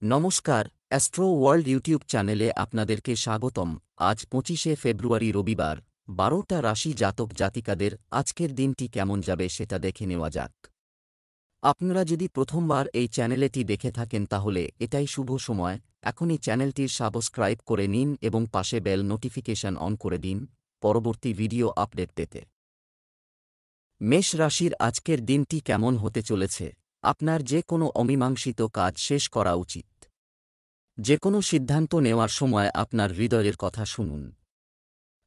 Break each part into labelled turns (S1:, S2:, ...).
S1: নমস্কার, astro world YouTube চ্যানেলে আপনাদেরকে স্বাগতম। আজ ২৫শে ফেব্রুয়ারি রবিবার, ১২টা রাশি জাতক জাতিকাদের আজকের দিনটি কেমন যাবে সেটা দেখে নেওয়া যাক। আপনারা যদি প্রথমবার এই চ্যানেলটি দেখে থাকেন তাহলে এটাই শুভ সময়। এখনই চ্যানেলটির সাবস্ক্রাইব করে নিন এবং পাশে বেল নোটিফিকেশন অন করে দিন পরবর্তী ভিডিও আপডেট পেতে। মেষ রাশির আজকের দিনটি কেমন হতে চলেছে? আপনার যে কোনো অমীমাংসিত কাজ শেষ করা উচিত। যে কোনো সিদ্ধান্ত নেওয়ার সময় আপনার হৃদয়ের কথা শুনুন।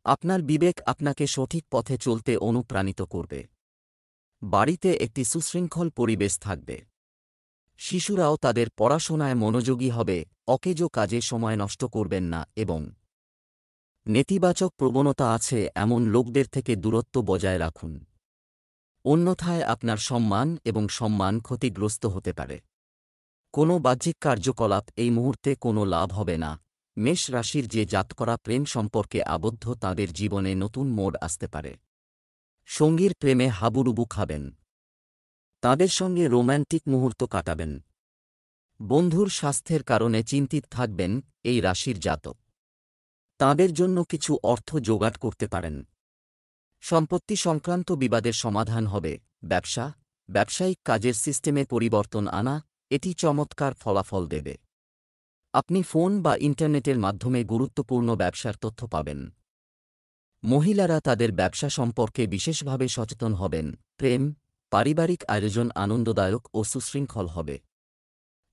S1: আপনার বিবেক আপনাকে সঠিক পথে চলতে অনুপ্রাণিত করবে। বাড়িতে একটি সুশৃঙ্খল পরিবেশ থাকবে। শিশুরাও তাদের পড়াশোনায় মনোযোগী হবে, অকেজো কাজে সময় নষ্ট করবেন না এবং নেতিবাচক প্রবণতা আছে এমন লোকদের থেকে দূরত্ব বজায় রাখুন। অন্যথায় আপনার সম্মান এবং সম্মান ক্ষতিগ্রস্ত হতে পারে। কোনো বাহ্যিক কার্যকলাপ এই মুহূর্তে কোনো লাভ হবে না। মেষ রাশির যে জাতকরা প্রেম সম্পর্কে আবদ্ধ তাদের জীবনে নতুন মোড় আসতে পারে। সঙ্গীর প্রেমে হাবুডুবু খাবেন। তাদের সঙ্গে রোম্যান্টিক মুহূর্ত কাটাবেন। বন্ধুর স্বাস্থ্যের কারণে চিন্তিত থাকবেন এই রাশির জাতক। তাদের জন্য কিছু অর্থ জোগাড় করতে পারেন। সম্পত্তি সংক্রান্ত বিবাদের সমাধান হবে। ব্যবসায়িক কাজের সিস্টেমে পরিবর্তন আনা, এটি চমৎকার ফলাফল দেবে। আপনি ফোন বা ইন্টারনেটের মাধ্যমে গুরুত্বপূর্ণ ব্যবসার তথ্য পাবেন। মহিলারা তাদের ব্যবসা সম্পর্কে বিশেষভাবে সচেতন হবেন। পারিবারিক আয়োজন আনন্দদায়ক ও সুশৃঙ্খল হবে।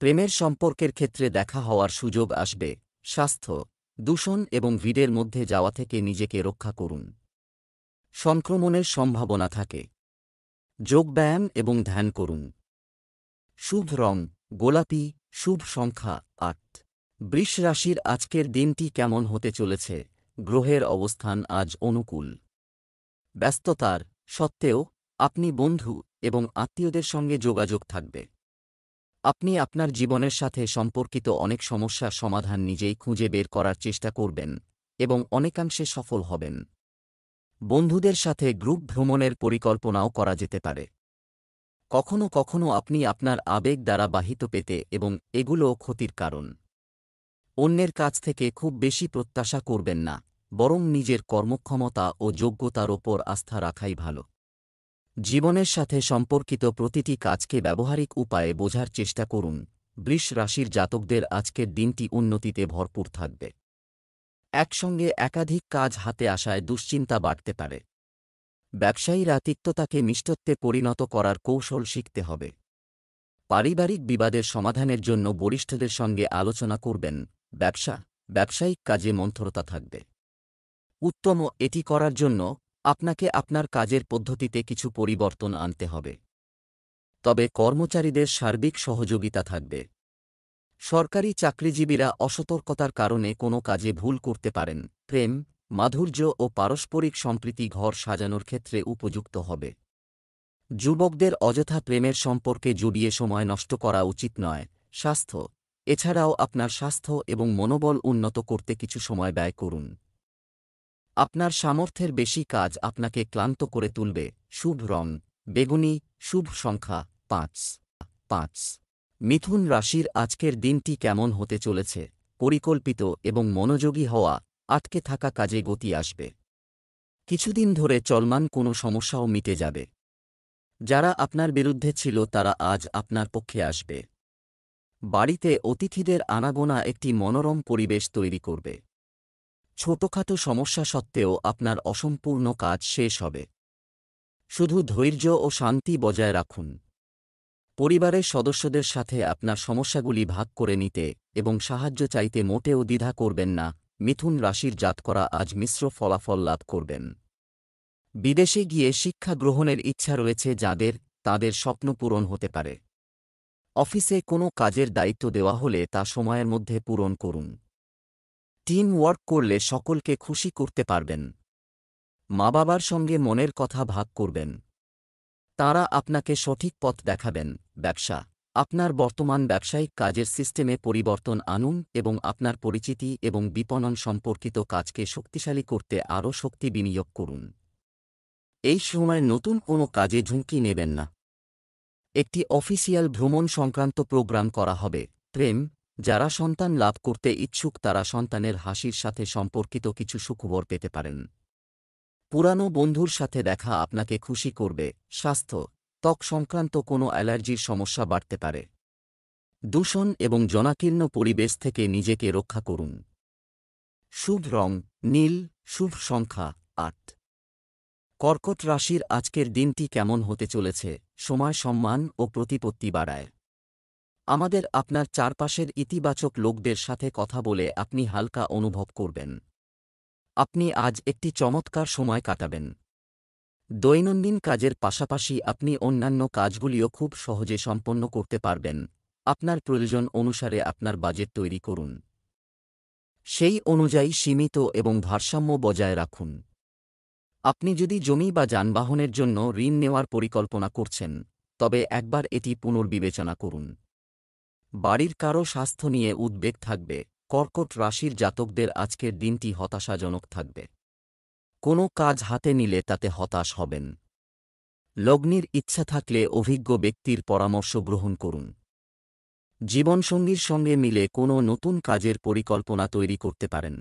S1: প্রেমের সম্পর্কের ক্ষেত্রে দেখা হওয়ার সুযোগ আসবে। স্বাস্থ্য, দূষণ এবং ভিড়ের মধ্যে যাওয়া থেকে নিজেকে রক্ষা করুন। সংক্রমণের সম্ভাবনা থাকে। যোগব্যায়াম এবং ধ্যান করুন। শুভ রং গোলাপি, শুভ সংখ্যা ৮। বৃষ রাশির আজকের দিনটি কেমন হতে চলেছে? গ্রহের অবস্থান আজ অনুকূল। ব্যস্ততার সত্ত্বেও আপনি বন্ধু এবং আত্মীয়দের সঙ্গে যোগাযোগ থাকবে। আপনি আপনার জীবনের সাথে সম্পর্কিত অনেক সমস্যার সমাধান নিজেই খুঁজে বের করার চেষ্টা করবেন এবং অনেকাংশে সফল হবেন। বন্ধুদের সাথে গ্রুপ ভ্রমণের পরিকল্পনাও করা যেতে পারে। কখনো কখনো আপনি আপনার আবেগ দ্বারা বাহিত পেতে এবং এগুলোও ক্ষতির কারণ। অন্যের কাছ থেকে খুব বেশি প্রত্যাশা করবেন না, বরং নিজের কর্মক্ষমতা ও যোগ্যতার ওপর আস্থা রাখাই ভালো। জীবনের সাথে সম্পর্কিত প্রতিটি কাজকে ব্যবহারিক উপায়ে বোঝার চেষ্টা করুন। বৃষ রাশির জাতকদের আজকের দিনটি উন্নতিতে ভরপুর থাকবে। একসঙ্গে একাধিক কাজ হাতে আসায় দুশ্চিন্তা বাড়তে পারে। ব্যবসায়ীরা তিক্ততাকে মিষ্টত্বে পরিণত করার কৌশল শিখতে হবে। পারিবারিক বিবাদের সমাধানের জন্য বরিষ্ঠদের সঙ্গে আলোচনা করবেন। ব্যবসায়িক কাজে মন্থরতা থাকবে। এটি করার জন্য আপনাকে আপনার কাজের পদ্ধতিতে কিছু পরিবর্তন আনতে হবে। তবে কর্মচারীদের সার্বিক সহযোগিতা থাকবে। সরকারি চাকরিজীবীরা অসতর্কতার কারণে কোনো কাজে ভুল করতে পারেন। মাধুর্য ও পারস্পরিক সম্প্রীতি ঘর সাজানোর ক্ষেত্রে উপযুক্ত হবে। যুবকদের অযথা প্রেমের সম্পর্কে জড়িয়ে সময় নষ্ট করা উচিত নয়। স্বাস্থ্য, এছাড়াও আপনার স্বাস্থ্য এবং মনোবল উন্নত করতে কিছু সময় ব্যয় করুন। আপনার সামর্থ্যের বেশি কাজ আপনাকে ক্লান্ত করে তুলবে। শুভ রং বেগুনি, শুভ সংখ্যা ৫। মিথুন রাশির আজকের দিনটি কেমন হতে চলেছে? পরিকল্পিত এবং মনোযোগী হওয়া, আটকে থাকা কাজে গতি আসবে। কিছুদিন ধরে চলমান কোনো সমস্যাও মিটে যাবে। যারা আপনার বিরুদ্ধে ছিল তারা আজ আপনার পক্ষে আসবে। বাড়িতে অতিথিদের আনাগোনা একটি মনোরম পরিবেশ তৈরি করবে। ছোটখাটো সমস্যা সত্ত্বেও আপনার অসম্পূর্ণ কাজ শেষ হবে। শুধু ধৈর্য ও শান্তি বজায় রাখুন। পরিবারের সদস্যদের সাথে আপনার সমস্যাগুলি ভাগ করে নিতে এবং সাহায্য চাইতে মোটেও দ্বিধা করবেন না। মিথুন রাশির জাতকরা আজ মিশ্র ফলাফল লাভ করবেন। বিদেশে গিয়ে শিক্ষা গ্রহণের ইচ্ছা রয়েছে যাদের, তাদের স্বপ্ন পূরণ হতে পারে। অফিসে কোনো কাজের দায়িত্ব দেওয়া হলে তা সময়ের মধ্যে পূরণ করুন। টিম ওয়ার্ক করলে সকলকে খুশি করতে পারবেন। মা বাবার সঙ্গে মনের কথা ভাগ করবেন। তাঁরা আপনাকে সঠিক পথ দেখাবেন। আপনার বর্তমান ব্যবসায়িক কাজের সিস্টেমে পরিবর্তন আনুন এবং আপনার পরিচিতি এবং বিপণন সম্পর্কিত কাজকে শক্তিশালী করতে আরও শক্তি বিনিয়োগ করুন। এই সময় নতুন কোনো কাজে ঝুঁকি নেবেন না। একটি অফিসিয়াল ভ্রমণ সংক্রান্ত প্রোগ্রাম করা হবে। যারা সন্তান লাভ করতে ইচ্ছুক তারা সন্তানের হাসির সাথে সম্পর্কিত কিছু সুখবর পেতে পারেন। পুরানো বন্ধুর সাথে দেখা আপনাকে খুশি করবে। স্বাস্থ্য, ত্বক সংক্রান্ত কোনো অ্যালার্জির সমস্যা বাড়তে পারে। দূষণ এবং জনাকীর্ণ পরিবেশ থেকে নিজেকে রক্ষা করুন। শুভ রং নীল, শুভ সংখ্যা ৮। কর্কট রাশির আজকের দিনটি কেমন হতে চলেছে? সময় সম্মান ও প্রতিপত্তি বাড়ায়। আমাদের আপনার চারপাশের ইতিবাচক লোকদের সাথে কথা বলে আপনি হালকা অনুভব করবেন। আপনি আজ একটি চমৎকার সময় কাটাবেন। দৈনন্দিন কাজের পাশাপাশি আপনি অন্যান্য কাজগুলিও খুব সহজে সম্পন্ন করতে পারবেন। আপনার প্রয়োজন অনুসারে আপনার বাজেট তৈরি করুন। সেই অনুযায়ী সীমিত এবং ভারসাম্য বজায় রাখুন। আপনি যদি জমি বা যানবাহনের জন্য ঋণ নেওয়ার পরিকল্পনা করছেন, তবে একবার এটি পুনর্বিবেচনা করুন। বাড়ির কারও স্বাস্থ্য নিয়ে উদ্বেগ থাকবে। কর্কট রাশির জাতকদের আজকের দিনটি হতাশাজনক থাকবে। কোনো কাজ হাতে নিলে তাতে হতাশ হবেন। লগ্নির ইচ্ছা থাকলে অভিজ্ঞ ব্যক্তির পরামর্শ গ্রহণ করুন। জীবনসঙ্গীর সঙ্গে মিলে কোনো নতুন কাজের পরিকল্পনা তৈরি করতে পারেন।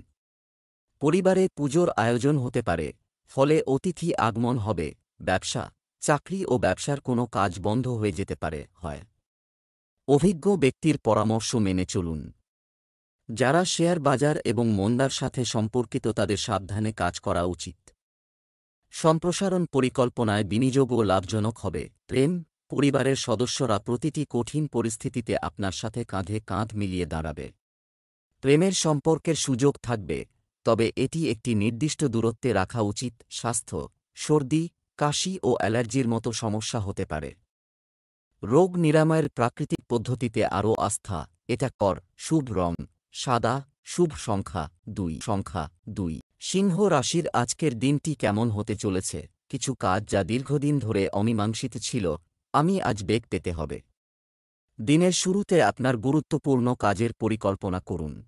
S1: পরিবারে পুজোর আয়োজন হতে পারে, ফলে অতিথি আগমন হবে। ব্যবসা, চাকরি ও ব্যবসার কোনো কাজ বন্ধ হয়ে যেতে পারে। অভিজ্ঞ ব্যক্তির পরামর্শ মেনে চলুন। যারা শেয়ার বাজার এবং মন্দার সাথে সম্পর্কিত তাদের সাবধানে কাজ করা উচিত। সম্প্রসারণ পরিকল্পনায় বিনিয়োগও লাভজনক হবে। প্রেম, পরিবারের সদস্যরা প্রতিটি কঠিন পরিস্থিতিতে আপনার সাথে কাঁধে কাঁধ মিলিয়ে দাঁড়াবে। প্রেমের সম্পর্কের সুযোগ থাকবে, তবে এটি একটি নির্দিষ্ট দূরত্বে রাখা উচিত। স্বাস্থ্য, সর্দি, কাশি ও অ্যালার্জির মতো সমস্যা হতে পারে। রোগ নিরাময়ের প্রাকৃতিক পদ্ধতিতে আরও আস্থা। এটা কর। শুভ রং সাদা, শুভ সংখ্যা ২। সিংহ রাশির আজকের দিনটি কেমন হতে চলেছে? কিছু কাজ যা দীর্ঘদিন ধরে অমীমাংসিত ছিল, আমি আজ বেগ পেতে হবে। দিনের শুরুতে আপনার গুরুত্বপূর্ণ কাজের পরিকল্পনা করুন।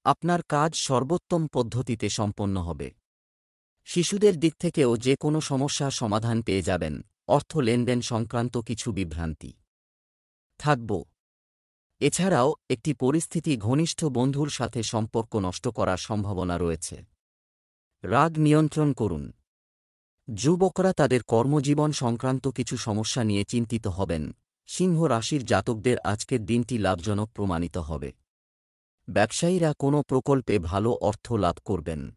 S1: আপনার কাজ সর্বোত্তম পদ্ধতিতে সম্পন্ন হবে। শিশুদের দিক থেকেও যে কোনো সমস্যার সমাধান পেয়ে যাবেন। অর্থ লেনদেন সংক্রান্ত কিছু বিভ্রান্তি থাকব। এছাড়াও একটি পরিস্থিতি ঘনিষ্ঠ বন্ধুর সাথে সম্পর্ক নষ্ট করার সম্ভাবনা রয়েছে। রাগ নিয়ন্ত্রণ করুন। যুবকরা তাদের কর্মজীবন সংক্রান্ত কিছু সমস্যা নিয়ে চিন্তিত হবেন। সিংহ রাশির জাতকদের আজকের দিনটি লাভজনক প্রমাণিত হবে। ব্যবসায়ীরা কোনো প্রকল্পে ভালো অর্থ লাভ করবেন।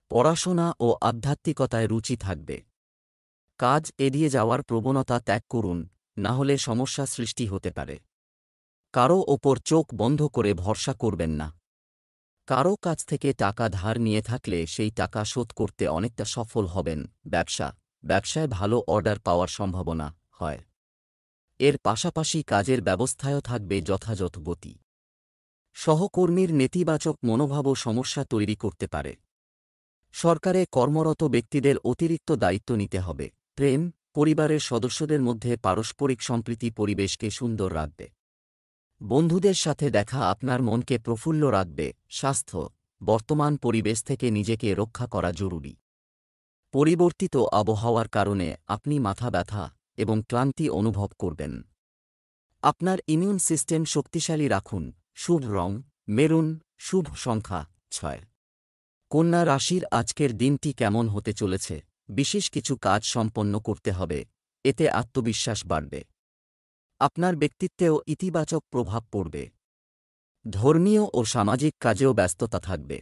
S1: পড়াশোনা ও আধ্যাত্মিকতায় রুচি থাকবে। কাজ এড়িয়ে যাওয়ার প্রবণতা ত্যাগ করুন, না হলে সমস্যা সৃষ্টি হতে পারে। কারও ওপর চোখ বন্ধ করে ভরসা করবেন না। কারও কাছ থেকে টাকা ধার নিয়ে থাকলে সেই টাকা শোধ করতে অনেকটা সফল হবেন। ব্যবসায় ভালো অর্ডার পাওয়ার সম্ভাবনা হয়। এর পাশাপাশি কাজের ব্যবস্থায়ও থাকবে যথাযথ গতি। সহকর্মীর নেতিবাচক মনোভাবও সমস্যা তৈরি করতে পারে। সরকারে কর্মরত ব্যক্তিদের অতিরিক্ত দায়িত্ব নিতে হবে। প্রেম, পরিবারের সদস্যদের মধ্যে পারস্পরিক সম্প্রীতি পরিবেশকে সুন্দর রাখবে। বন্ধুদের সাথে দেখা আপনার মনকে প্রফুল্ল রাখবে। স্বাস্থ্য, বর্তমান পরিবেশ থেকে নিজেকে রক্ষা করা জরুরি। পরিবর্তিত আবহাওয়ার কারণে আপনি মাথা ব্যথা এবং ক্লান্তি অনুভব করবেন। আপনার ইমিউন সিস্টেম শক্তিশালী রাখুন। শুভ রং মেরুন, শুভ সংখ্যা ৬। কন্যা রাশির আজকের দিনটি কেমন হতে চলেছে? বিশেষ কিছু কাজ সম্পন্ন করতে হবে, এতে আত্মবিশ্বাস বাড়বে। আপনার ব্যক্তিত্বেও ইতিবাচক প্রভাব পড়বে। ধর্মীয় ও সামাজিক কাজেও ব্যস্ততা থাকবে।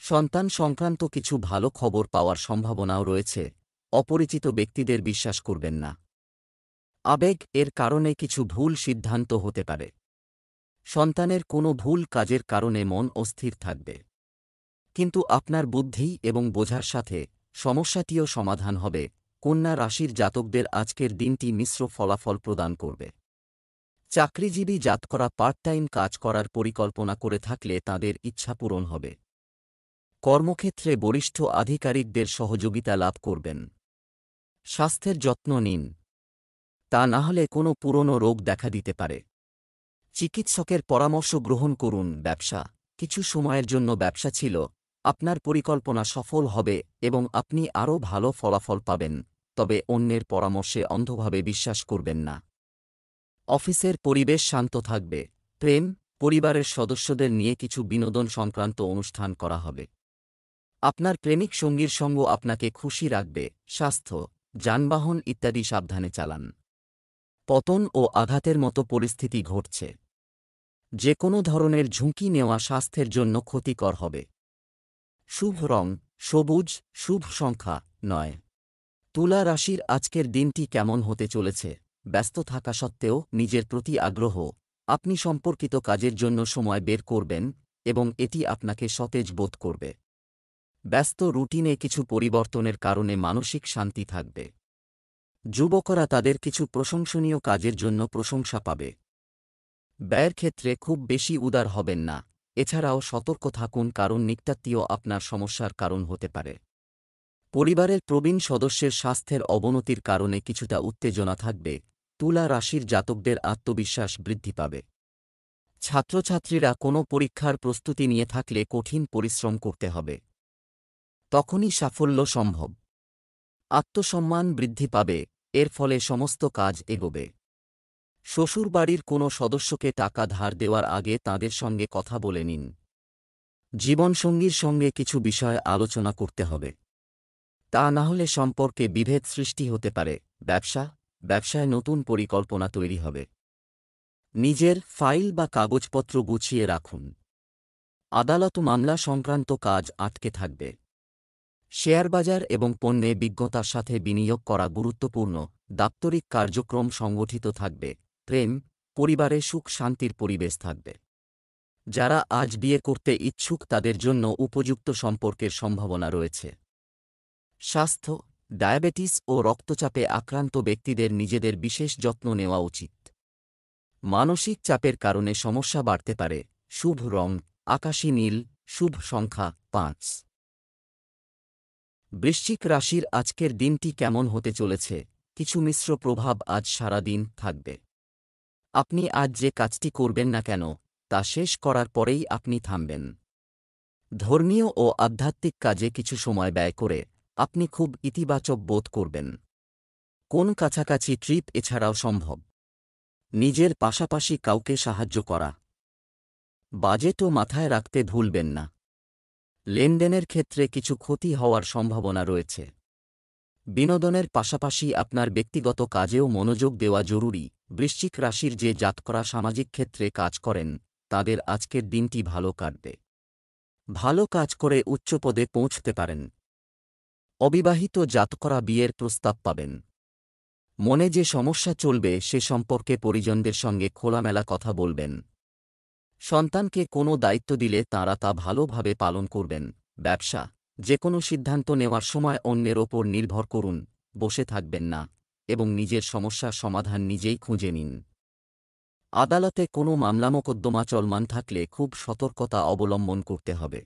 S1: সন্তান সংক্রান্ত কিছু ভালো খবর পাওয়ার সম্ভাবনাও রয়েছে। অপরিচিত ব্যক্তিদের বিশ্বাস করবেন না। আবেগ এর কারণে কিছু ভুল সিদ্ধান্ত হতে পারে। সন্তানের কোনো ভুল কাজের কারণে মন অস্থির থাকবে। কিন্তু আপনার বুদ্ধি এবং বোঝার সাথে সমস্যাটিও সমাধান হবে। কন্যা রাশির জাতকদের আজকের দিনটি মিশ্র ফলাফল প্রদান করবে। চাকরিজীবী জাতকরা পার্ট টাইম কাজ করার পরিকল্পনা করে থাকলে তাদের ইচ্ছা পূরণ হবে। কর্মক্ষেত্রে বরিষ্ঠ আধিকারিকদের সহযোগিতা লাভ করবেন। স্বাস্থ্যের যত্ন নিন, তা না হলে কোনো পুরনো রোগ দেখা দিতে পারে। চিকিৎসকের পরামর্শ গ্রহণ করুন। ব্যবসা, কিছু সময়ের জন্য ব্যবসা ছিল, আপনার পরিকল্পনা সফল হবে এবং আপনি আরও ভালো ফলাফল পাবেন, তবে অন্যের পরামর্শে অন্ধভাবে বিশ্বাস করবেন না। অফিসের পরিবেশ শান্ত থাকবে। প্রেম, পরিবারের সদস্যদের নিয়ে কিছু বিনোদন সংক্রান্ত অনুষ্ঠান করা হবে। আপনার প্রেমিক সঙ্গীর সঙ্গ আপনাকে খুশি রাখবে। স্বাস্থ্য, যানবাহন ইত্যাদি সাবধানে চালান। পতন ও আঘাতের মতো পরিস্থিতি ঘটছে। যে কোনো ধরনের ঝুঁকি নেওয়া স্বাস্থ্যের জন্য ক্ষতিকর হবে। শুভ রং সবুজ, শুভ সংখ্যা 9। তুলা রাশির আজকের দিনটি কেমন হতে চলেছে? ব্যস্ত থাকা সত্ত্বেও নিজের প্রতি আগ্রহ, আপনি সম্পর্কিত কাজের জন্য সময় বের করবেন এবং এটি আপনাকে সতেজ বোধ করবে। ব্যস্ত রুটিনে কিছু পরিবর্তনের কারণে মানসিক শান্তি থাকবে। যুবকরা তাদের কিছু প্রশংসনীয় কাজের জন্য প্রশংসা পাবে। ব্যয়ের ক্ষেত্রে খুব বেশি উদার হবেন না। এছাড়াও সতর্ক থাকুন, কারণ নিকটাত্মীয় আপনার সমস্যার কারণ হতে পারে। পরিবারের প্রবীণ সদস্যের স্বাস্থ্যের অবনতির কারণে কিছুটা উত্তেজনা থাকবে। তুলা রাশির জাতকদের আত্মবিশ্বাস বৃদ্ধি পাবে। ছাত্রছাত্রীরা কোনো পরীক্ষার প্রস্তুতি নিয়ে থাকলে কঠিন পরিশ্রম করতে হবে। তখনই সাফল্য সম্ভব। আত্মসম্মান বৃদ্ধি পাবে, এর ফলে সমস্ত কাজ এগোবে। শ্বশুরবাড়ির কোনো সদস্যকে টাকা ধার দেওয়ার আগে তাঁদের সঙ্গে কথা বলে নিন। জীবনসঙ্গীর সঙ্গে কিছু বিষয় আলোচনা করতে হবে, তা না হলে সম্পর্কে বিভেদ সৃষ্টি হতে পারে। ব্যবসায় নতুন পরিকল্পনা তৈরি হবে। নিজের ফাইল বা কাগজপত্র গুছিয়ে রাখুন। আদালত মামলা সংক্রান্ত কাজ আটকে থাকবে। শেয়ারবাজার এবং পণ্যে বিজ্ঞতার সাথে বিনিয়োগ করা গুরুত্বপূর্ণ। দাপ্তরিক কার্যক্রম সংগঠিত থাকবে। প্রেম, পরিবারে সুখ শান্তির পরিবেশ থাকবে। যারা আজ বিয়ে করতে ইচ্ছুক তাদের জন্য উপযুক্ত সম্পর্কের সম্ভাবনা রয়েছে। স্বাস্থ্য, ডায়াবেটিস ও রক্তচাপে আক্রান্ত ব্যক্তিদের নিজেদের বিশেষ যত্ন নেওয়া উচিত। মানসিক চাপের কারণে সমস্যা বাড়তে পারে। শুভ রং আকাশী নীল, শুভ সংখ্যা 5। বৃশ্চিক রাশির আজকের দিনটি কেমন হতে চলেছে? কিছু মিশ্র প্রভাব আজ সারা দিন থাকবে। আপনি আজ যে কাজটি করবেন না কেন, তা শেষ করার পরেই আপনি থামবেন। ধর্মীয় ও আধ্যাত্মিক কাজে কিছু সময় ব্যয় করে আপনি খুব ইতিবাচক বোধ করবেন। কোন কাছাকাছি ট্রিপ এছাড়াও সম্ভব। নিজের পাশাপাশি কাউকে সাহায্য করা। বাজেটও মাথায় রাখতে ভুলবেন না। লেনদেনের ক্ষেত্রে কিছু ক্ষতি হওয়ার সম্ভাবনা রয়েছে। বিনোদনের পাশাপাশি আপনার ব্যক্তিগত কাজেও মনোযোগ দেওয়া জরুরি। বৃশ্চিক রাশির যে জাতকরা সামাজিক ক্ষেত্রে কাজ করেন তাদের আজকের দিনটি ভালো কাটবে। ভালো কাজ করে উচ্চ পদে পৌঁছতে পারেন। অবিবাহিত জাতকরা বিয়ের প্রস্তাব পাবেন। মনে যে সমস্যা চলবে সে সম্পর্কে পরিজনদের সঙ্গে খোলামেলা কথা বলবেন। সন্তানকে কোনো দায়িত্ব দিলে তাঁরা তা ভালোভাবে পালন করবেন। ব্যবসা, যে কোনো সিদ্ধান্ত নেওয়ার সময় অন্যের ওপর নির্ভর করুন, বসে থাকবেন না এবং নিজের সমস্যার সমাধান নিজেই খুঁজে নিন। আদালতে কোনো মামলা মোকদ্দমা চলমান থাকলে খুব সতর্কতা অবলম্বন করতে হবে।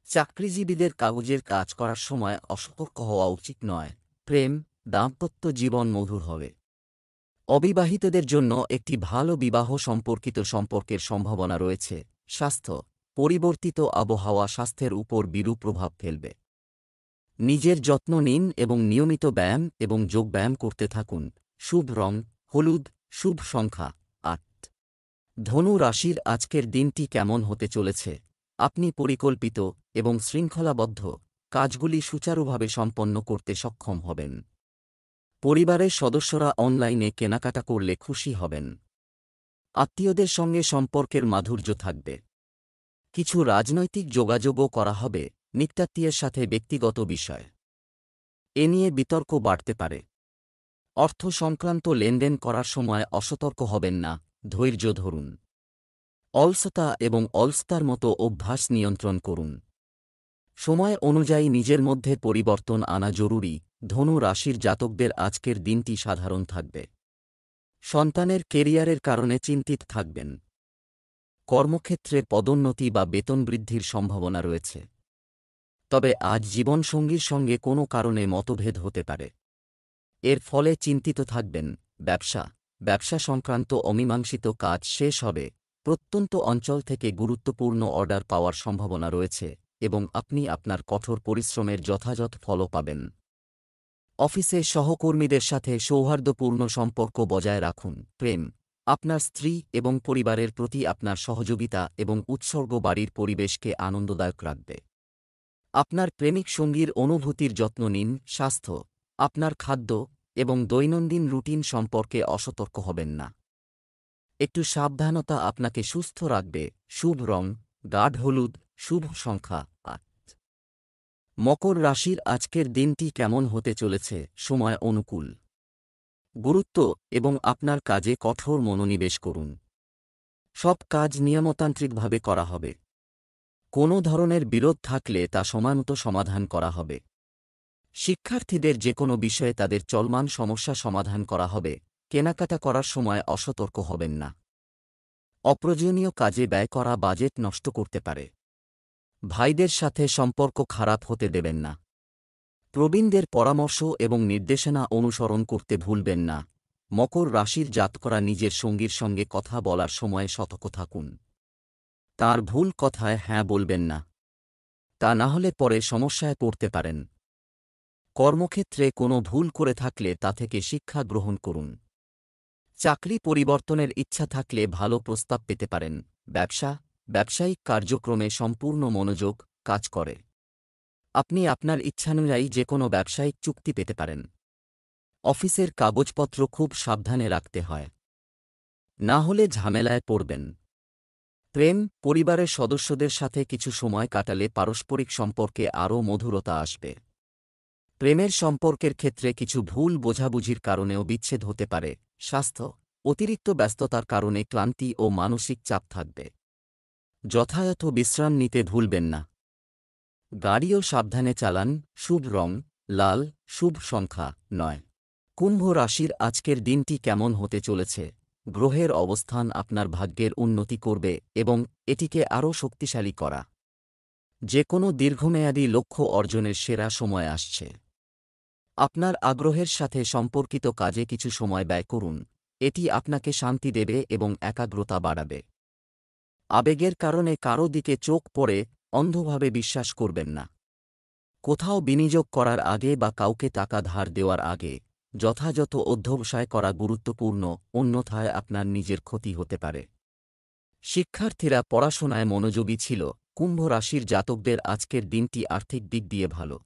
S1: চাকরিজীবীদের কাগজের কাজ করার সময় অসতর্ক হওয়া উচিত নয়। প্রেম, দাম্পত্য জীবন মধুর হবে। অবিবাহিতদের জন্য একটি ভালো বিবাহ সম্পর্কিত সম্পর্কের সম্ভাবনা রয়েছে। স্বাস্থ্য, পরিবর্তিত আবহাওয়া স্বাস্থ্যের উপর বিরূপ প্রভাব ফেলবে। নিজের যত্ন নিন এবং নিয়মিত ব্যায়াম এবং যোগব্যায়াম করতে থাকুন। শুভ রং হলুদ, শুভ সংখ্যা 8। ধনু রাশির আজকের দিনটি কেমন হতে চলেছে? আপনি পরিকল্পিত এবং শৃঙ্খলাবদ্ধ কাজগুলি সুচারুভাবে সম্পন্ন করতে সক্ষম হবেন। পরিবারের সদস্যরা অনলাইনে কেনাকাটা করলে খুশি হবেন। আত্মীয়দের সঙ্গে সম্পর্কের মাধুর্য থাকবে। কিছু রাজনৈতিক যোগাযোগও করা হবে। নিকটাত্মীয়ের সাথে ব্যক্তিগত বিষয় এ নিয়ে বিতর্ক বাড়তে পারে। অর্থ সংক্রান্ত লেনদেন করার সময় অসতর্ক হবেন না, ধৈর্য ধরুন। অলসতা এবং অলসতার মতো অভ্যাস নিয়ন্ত্রণ করুন। সময় অনুযায়ী নিজের মধ্যে পরিবর্তন আনা জরুরি। ধনু রাশির জাতকদের আজকের দিনটি সাধারণ থাকবে। সন্তানের কেরিয়ারের কারণে চিন্তিত থাকবেন। কর্মক্ষেত্রে পদোন্নতি বা বেতন বৃদ্ধির সম্ভাবনা রয়েছে। তবে আজ জীবনসঙ্গীর সঙ্গে কোনো কারণে মতভেদ হতে পারে। এর ফলে চিন্তিত থাকবেন। ব্যবসা সংক্রান্ত অমীমাংসিত কাজ শেষ হবে। প্রত্যন্ত অঞ্চল থেকে গুরুত্বপূর্ণ অর্ডার পাওয়ার সম্ভাবনা রয়েছে এবং আপনি আপনার কঠোর পরিশ্রমের যথাযথ ফলও পাবেন। অফিসে সহকর্মীদের সাথে সৌহার্দ্যপূর্ণ সম্পর্ক বজায় রাখুন। প্রেম, আপনার স্ত্রী এবং পরিবারের প্রতি আপনার সহযোগিতা এবং উৎসর্গ বাড়ির পরিবেশকে আনন্দদায়ক রাখবে। আপনার প্রেমিক সঙ্গীর অনুভূতির যত্ন নিন। স্বাস্থ্য, আপনার খাদ্য এবং দৈনন্দিন রুটিন সম্পর্কে অসতর্ক হবেন না। একটু সাবধানতা আপনাকে সুস্থ রাখবে। শুভ রং গাঢ় হলুদ, শুভ সংখ্যা ৮। মকর রাশির আজকের দিনটি কেমন হতে চলেছে? সময় অনুকূল, গুরুত্ব এবং আপনার কাজে কঠোর মনোনিবেশ করুন। সব কাজ নিয়মতান্ত্রিকভাবে করা হবে। কোনো ধরনের বিরোধ থাকলে তা সময়মতো সমাধান করা হবে। শিক্ষার্থীদের যে কোনো বিষয়ে তাদের চলমান সমস্যা সমাধান করা হবে। কেনাকাটা করার সময় অসতর্ক হবেন না। অপ্রয়োজনীয় কাজে ব্যয় করা বাজেট নষ্ট করতে পারে। ভাইদের সাথে সম্পর্ক খারাপ হতে দেবেন না। প্রবীণদের পরামর্শ এবং নির্দেশনা অনুসরণ করতে ভুলবেন না। মকর রাশির জাতকরা নিজের সঙ্গীর সঙ্গে কথা বলার সময় সতর্ক থাকুন। তার ভুল কথায় হ্যাঁ বলবেন না, তা না হলে পরে সমস্যায় পড়তে পারেন। কর্মক্ষেত্রে কোনো ভুল করে থাকলে তা থেকে শিক্ষা গ্রহণ করুন। চাকরি পরিবর্তনের ইচ্ছা থাকলে ভালো প্রস্তাব পেতে পারেন। ব্যবসায়িক কার্যক্রমে সম্পূর্ণ মনোযোগ কাজ করে। আপনি আপনার ইচ্ছানুযায়ী যে কোনো ব্যবসায়িক চুক্তি পেতে পারেন। অফিসের কাগজপত্র খুব সাবধানে রাখতে হয়, না হলে ঝামেলায় পড়বেন। প্রেম, পরিবারের সদস্যদের সাথে কিছু সময় কাটালে পারস্পরিক সম্পর্কে আরও মধুরতা আসবে। প্রেমের সম্পর্কের ক্ষেত্রে কিছু ভুল বোঝাবুঝির কারণেও বিচ্ছেদ হতে পারে। স্বাস্থ্য, অতিরিক্ত ব্যস্ততার কারণে ক্লান্তি ও মানসিক চাপ থাকবে। যথাযথ বিশ্রাম নিতে ভুলবেন না। গাড়িও সাবধানে চালান। শুভ রং লাল, শুভ সংখ্যা ৯। কুম্ভ রাশির আজকের দিনটি কেমন হতে চলেছে? গ্রহের অবস্থান আপনার ভাগ্যের উন্নতি করবে এবং এটিকে আরও শক্তিশালী করা। যে কোনো দীর্ঘমেয়াদী লক্ষ্য অর্জনের সেরা সময় আসছে। আপনার আগ্রহের সাথে সম্পর্কিত কাজে কিছু সময় ব্যয় করুন। এটি আপনাকে শান্তি দেবে এবং একাগ্রতা বাড়াবে। আবেগের কারণে কারো দিকে চোখ পড়ে অন্ধভাবে বিশ্বাস করবেন না। কোথাও বিনিয়োগ করার আগে বা কাউকে টাকা ধার দেওয়ার আগে যথাযথ অধ্যবসায় করা গুরুত্বপূর্ণ, অন্যথায় আপনার নিজের ক্ষতি হতে পারে। শিক্ষার্থীরা পড়াশোনায় মনোযোগী ছিল। কুম্ভ রাশির জাতকদের আজকের দিনটি আর্থিক দিক দিয়ে ভালো।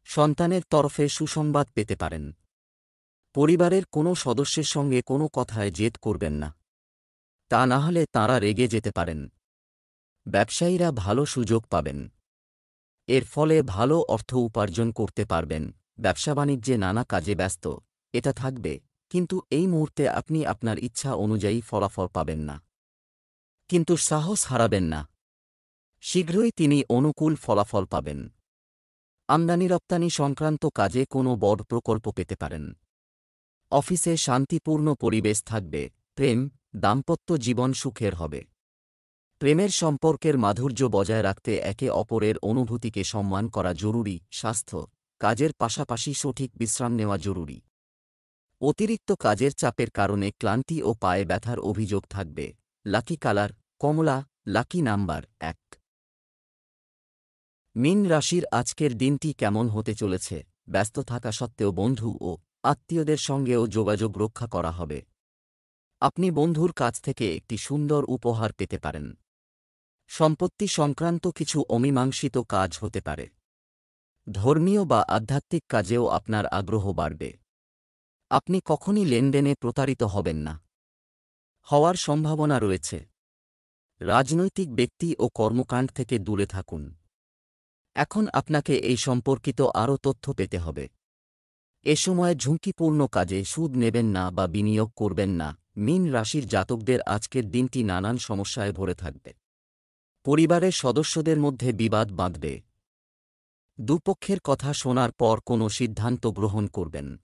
S1: সন্তানের তরফে সুসংবাদ পেতে পারেন। পরিবারের কোনো সদস্যের সঙ্গে কোনো কথায় জেদ করবেন না, তা না হলে তাঁরা রেগে যেতে পারেন। ব্যবসায়ীরা ভালো সুযোগ পাবেন। এর ফলে ভালো অর্থ উপার্জন করতে পারবেন। ব্যবসা-বাণিজ্যে নানা কাজে ব্যস্ত এটা থাকবে, কিন্তু এই মুহূর্তে আপনি আপনার ইচ্ছা অনুযায়ী ফলাফল পাবেন না। কিন্তু সাহস হারাবেন না। শীঘ্রই তিনি অনুকূল ফলাফল পাবেন। আমদানি-রপ্তানি সংক্রান্ত কাজে কোনো বড় প্রকল্প পেতে পারেন। অফিসে শান্তিপূর্ণ পরিবেশ থাকবে। প্রেম, দাম্পত্য জীবন সুখের হবে। প্রেমের সম্পর্কের মাধুর্য বজায় রাখতে একে অপরের অনুভূতিকে সম্মান করা জরুরি। স্বাস্থ্য, কাজের পাশাপাশি সঠিক বিশ্রাম নেওয়া জরুরি। অতিরিক্ত কাজের চাপের কারণে ক্লান্তি ও পায়ে ব্যথার অভিযোগ থাকবে। লাকি কালার কমলা, লাকি নাম্বার ১। মীন রাশির আজকের দিনটি কেমন হতে চলেছে? ব্যস্ত থাকা সত্ত্বেও বন্ধু ও আত্মীয়দের সঙ্গেও যোগাযোগ রক্ষা করা হবে। আপনি বন্ধুর কাছ থেকে একটি সুন্দর উপহার পেতে পারেন। সম্পত্তি সংক্রান্ত কিছু অমীমাংসিত কাজ হতে পারে। ধর্মীয় বা আধ্যাত্মিক কাজেও আপনার আগ্রহ বাড়বে। আপনি কখনই লেনদেনে প্রতারিত হবেন না, হওয়ার সম্ভাবনা রয়েছে। রাজনৈতিক ব্যক্তি ও কর্মকাণ্ড থেকে দূরে থাকুন। এখন আপনাকে এই সম্পর্কিত আরও তথ্য পেতে হবে। এ সময় ঝুঁকিপূর্ণ কাজে সুদ নেবেন না বা বিনিয়োগ করবেন না। মীন রাশির জাতকদের আজকের দিনটি নানান সমস্যায় ভরে থাকবে। পরিবারের সদস্যদের মধ্যে বিবাদ বাঁধবে। দুপক্ষের কথা শোনার পর কোনো সিদ্ধান্ত গ্রহণ করবেন।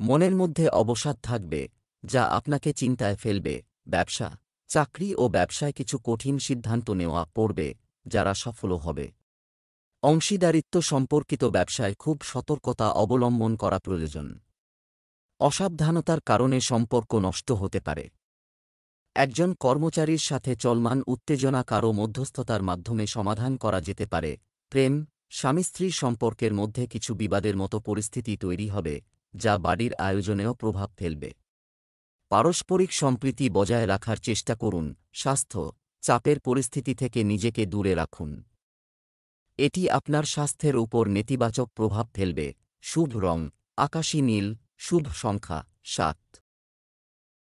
S1: মনের মধ্যে অবসাদ থাকবে, যা আপনাকে চিন্তায় ফেলবে। ব্যবসা, চাকরি ও ব্যবসায় কিছু কঠিন সিদ্ধান্ত নেওয়া পড়বে, যারা সফল হবে। অংশীদারিত্ব সম্পর্কিত ব্যবসায় খুব সতর্কতা অবলম্বন করা প্রয়োজন। অসাবধানতার কারণে সম্পর্ক নষ্ট হতে পারে। একজন কর্মচারীর সাথে চলমান উত্তেজনা কারও মধ্যস্থতার মাধ্যমে সমাধান করা যেতে পারে। প্রেম, স্বামী-স্ত্রীর সম্পর্কের মধ্যে কিছু বিবাদের মতো পরিস্থিতি তৈরি হবে, যা বাড়ির আয়োজনেও প্রভাব ফেলবে। পারস্পরিক সম্প্রীতি বজায় রাখার চেষ্টা করুন। স্বাস্থ্য, চাপের পরিস্থিতি থেকে নিজেকে দূরে রাখুন। এটি আপনার স্বাস্থ্যের উপর নেতিবাচক প্রভাব ফেলবে। শুভ রং আকাশী নীল, শুভ সংখ্যা 7।